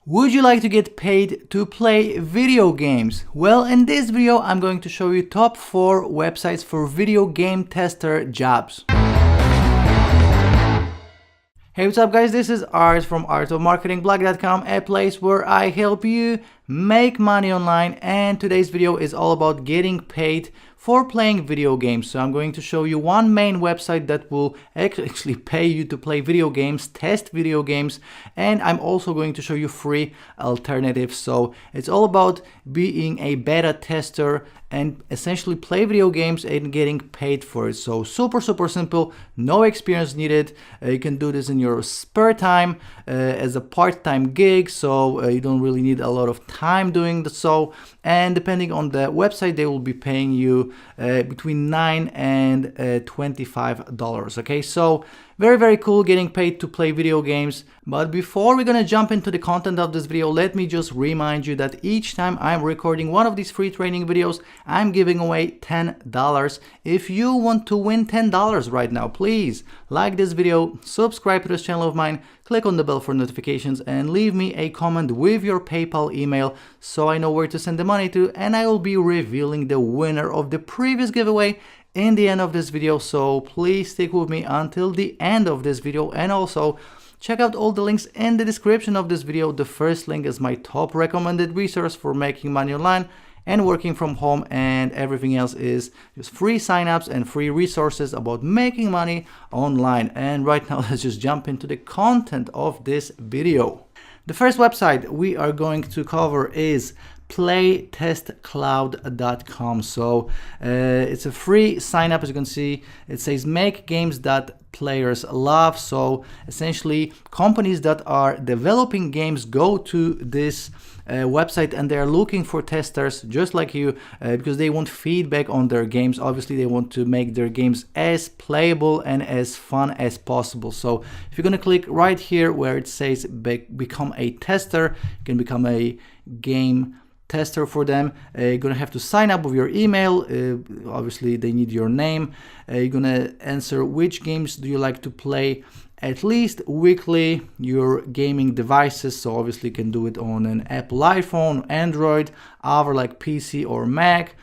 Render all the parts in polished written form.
Would you like to get paid to play video games? Well, in this video, I'm going to show you top 4 websites for video game tester jobs. Hey, what's up guys? This is Art from artofmarketingblog.com, a place where I help you make money online, and today's video is all about getting paid for playing video games. So I'm going to show you one main website that will actually pay you to play video games, test video games, and I'm also going to show you free alternatives. So it's all about being a beta tester and essentially play video games and getting paid for it. So super simple, no experience needed. You can do this in your spare time as a part-time gig, so you don't really need a lot of time doing so. And depending on the website, they will be paying you between $9 and $25. Okay, so very cool, getting paid to play video games. But before we're gonna jump into the content of this video, let me just remind you that each time I'm recording one of these free training videos, I'm giving away $10. If you want to win $10 right now, please like this video, subscribe to this channel of mine, click on the bell for notifications, and leave me a comment with your PayPal email so I know where to send the money to, and I will be revealing the winner of the previous giveaway in the end of this video. So please stick with me until the end of this video, and also check out all the links in the description of this video. The first link is my top recommended resource for making money online and working from home, and everything else is just free signups and free resources about making money online. And right now, let's just jump into the content of this video. The first website we are going to cover is playtestcloud.com. So it's a free sign up. As you can see, it says make games that players love. So essentially, companies that are developing games go to this website and they're looking for testers just like you, because they want feedback on their games. Obviously, they want to make their games as playable and as fun as possible. So if you're going to click right here where it says become a tester, you can become a game tester for them. You're gonna have to sign up with your email. Obviously they need your name. You're gonna answer which games do you like to play at least weekly, your gaming devices. So obviously you can do it on an Apple iPhone, Android, other like PC or Mac.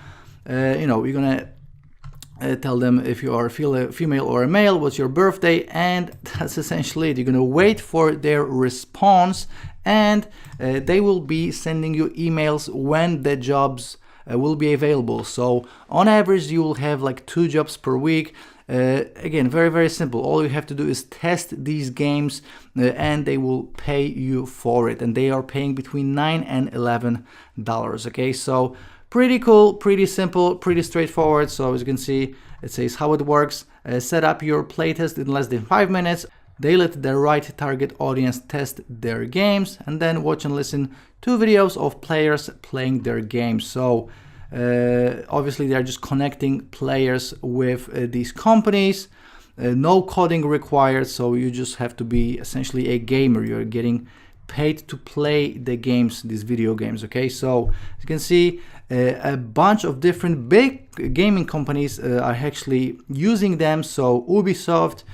You're gonna tell them if you are a female or a male, what's your birthday, and that's essentially it. You're gonna wait for their response, and they will be sending you emails when the jobs will be available. So on average, you will have like 2 jobs per week. Again, very simple. All you have to do is test these games, and they will pay you for it. And they are paying between $9 and $11. Okay, so pretty cool, pretty simple, pretty straightforward. So as you can see, it says how it works. Set up your playtest in less than 5 minutes. They let the right target audience test their games, and then watch and listen to videos of players playing their games. So obviously they are just connecting players with these companies. No coding required, so you just have to be essentially a gamer. You're getting paid to play the games, these video games. Okay, so as you can see, a bunch of different big gaming companies are actually using them. So Ubisoft,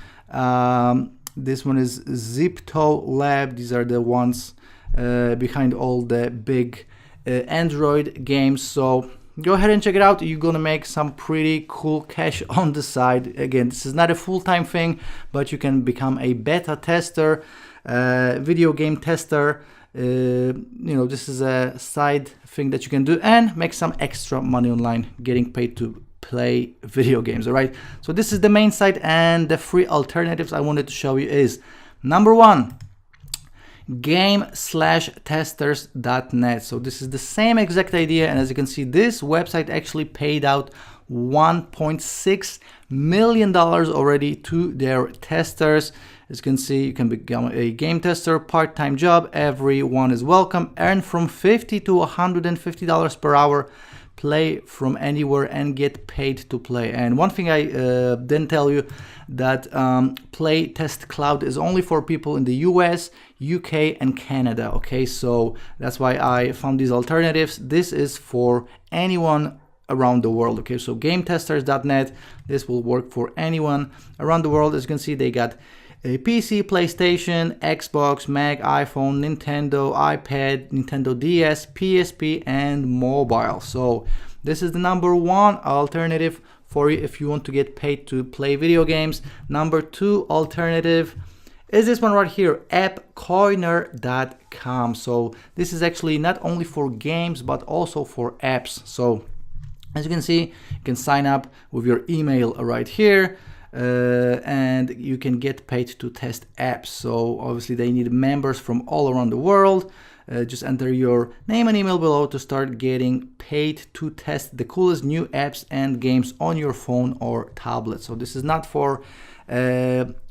this one is Zipto Lab. These are the ones behind all the big Android games. So go ahead and check it out. You're gonna make some pretty cool cash on the side. Again, this is not a full-time thing, but you can become a beta tester, video game tester. This is a side thing that you can do and make some extra money online, getting paid to play video games. All right, so this is the main site, and the free alternatives I wanted to show you is number 1, game/testers.net. So this is the same exact idea, and as you can see, this website actually paid out $1.6 million already to their testers. As you can see, you can become a game tester, part-time job, everyone is welcome, earn from $50 to $150 per hour, play from anywhere, and get paid to play. And one thing I didn't tell you, that Play Test Cloud is only for people in the US, UK, and Canada. Okay, so that's why I found these alternatives. This is for anyone around the world. Okay, so gametesters.net, this will work for anyone around the world. As you can see, they got PC, PlayStation, Xbox, Mac, iPhone, Nintendo, iPad, Nintendo DS, PSP, and mobile. So this is the number one alternative for you if you want to get paid to play video games. Number two alternative is this one right here, appcoiner.com. So this is actually not only for games but also for apps. So as you can see, you can sign up with your email right here, and you can get paid to test apps. So obviously they need members from all around the world. Just enter your name and email below to start getting paid to test the coolest new apps and games on your phone or tablet. So this is not for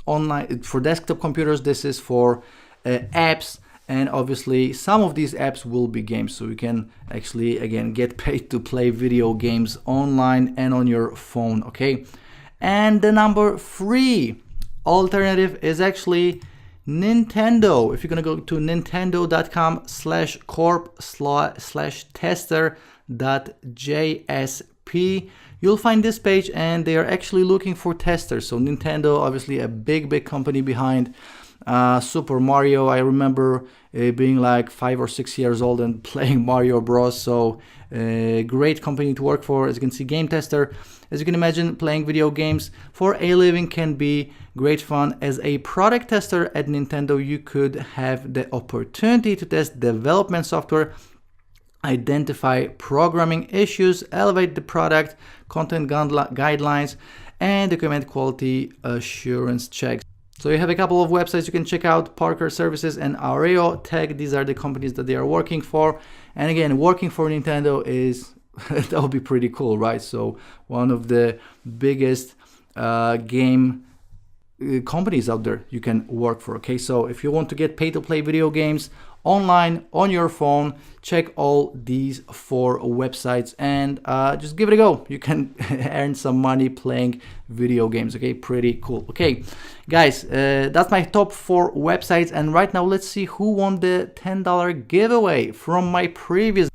online, for desktop computers. This is for apps, and obviously some of these apps will be games, so you can actually again get paid to play video games online and on your phone. Okay, and the number three alternative is actually Nintendo. If you're gonna go to nintendo.com/corp/tester.jsp, you'll find this page, and they are actually looking for testers. So Nintendo, obviously a big company behind Super Mario. I remember being like 5 or 6 years old and playing Mario Bros. So great company to work for. As you can see, game tester. As you can imagine, playing video games for a living can be great fun. As a product tester at Nintendo, you could have the opportunity to test development software, identify programming issues, elevate the product, content guidelines, and document quality assurance checks. So you have a couple of websites you can check out, Parker Services and Areo Tech. These are the companies that they are working for. And again, working for Nintendo is, that would be pretty cool, right? So one of the biggest game companies out there you can work for. Okay, so if you want to get paid to play video games online on your phone, check all these 4 websites and just give it a go. You can earn some money playing video games. Okay, pretty cool. Okay guys, that's my top 4 websites, and right now let's see who won the $10 giveaway from my previous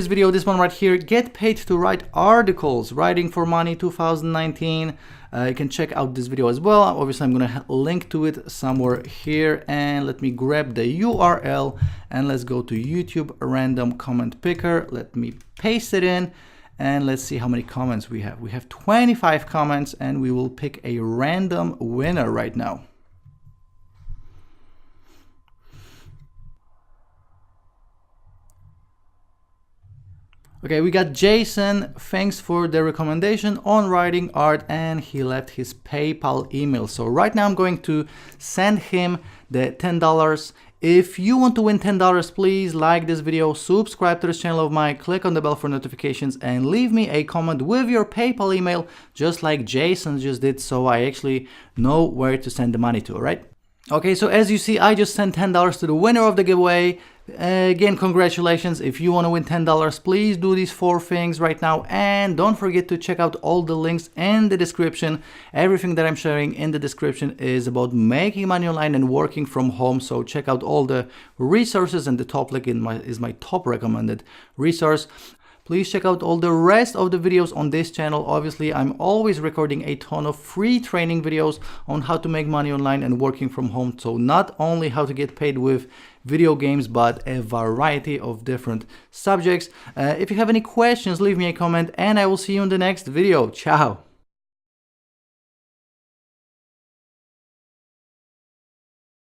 video. This one right here, get paid to write articles, writing for money 2019. You can check out this video as well. Obviously I'm gonna link to it somewhere here, and let me grab the URL and let's go to YouTube random comment picker. Let me paste it in and let's see how many comments we have. We have 25 comments, and we will pick a random winner right now. Okay, we got Jason. Thanks for the recommendation on writing art, and he left his PayPal email. So right now I'm going to send him the $10. If you want to win $10, please like this video, subscribe to this channel of mine, click on the bell for notifications, and leave me a comment with your PayPal email, just like Jason just did, so I actually know where to send the money to, all right? Okay, so as you see, I just sent $10 to the winner of the giveaway. Again, congratulations. If you want to win $10, please do these 4 things right now, and don't forget to check out all the links in the description. Everything that I'm sharing in the description is about making money online and working from home, so check out all the resources, and the top link is my top recommended resource. Please check out all the rest of the videos on this channel. Obviously, I'm always recording a ton of free training videos on how to make money online and working from home. So not only how to get paid with video games, but a variety of different subjects. If you have any questions, leave me a comment, and I will see you in the next video. Ciao.